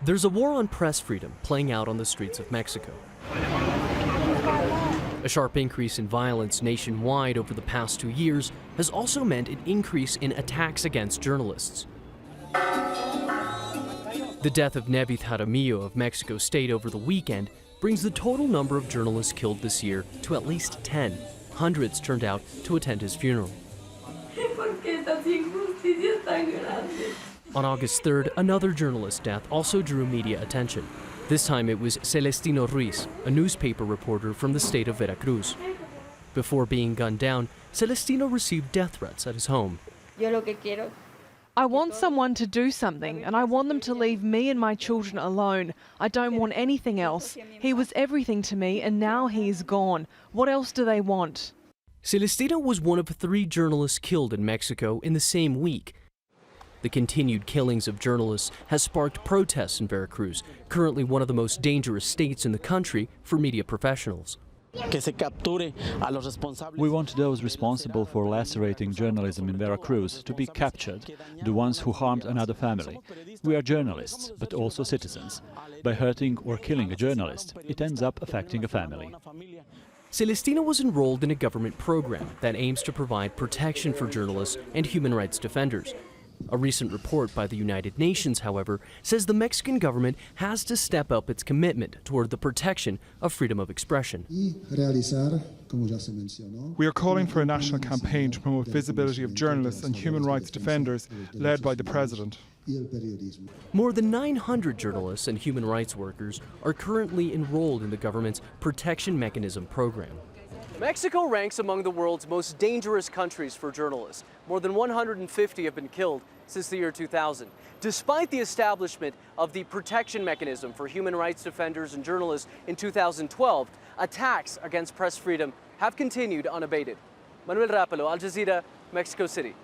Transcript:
There's a war on press freedom playing out on the streets of Mexico. A sharp increase in violence nationwide over the past 2 years has also meant an increase in attacks against journalists. The death of Nevith Jaramillo of Mexico State over the weekend brings the total number of journalists killed this year to at least 10. Hundreds turned out to attend his funeral. On August 3rd, another journalist's death also drew media attention. This time it was Celestino Ruiz, a newspaper reporter from the state of Veracruz. Before being gunned down, Celestino received death threats at his home. I want someone to do something, and I want them to leave me and my children alone. I don't want anything else. He was everything to me, and now he is gone. What else do they want? Celestino was one of 3 journalists killed in Mexico in the same week. The continued killings of journalists has sparked protests in Veracruz, currently one of the most dangerous states in the country for media professionals. We want those responsible for lacerating journalism in Veracruz to be captured, the ones who harmed another family. We are journalists, but also citizens. By hurting or killing a journalist, it ends up affecting a family. Celestino was enrolled in a government program that aims to provide protection for journalists and human rights defenders. A recent report by the United Nations, however, says the Mexican government has to step up its commitment toward the protection of freedom of expression. We are calling for a national campaign to promote visibility of journalists and human rights defenders, led by the President. More than 900 journalists and human rights workers are currently enrolled in the government's Protection Mechanism program. Mexico ranks among the world's most dangerous countries for journalists. More than 150 have been killed since the year 2000. Despite the establishment of the Protection Mechanism for human rights defenders and journalists in 2012, attacks against press freedom have continued unabated. Manuel, Rapalo, Jazeera, Mexico City.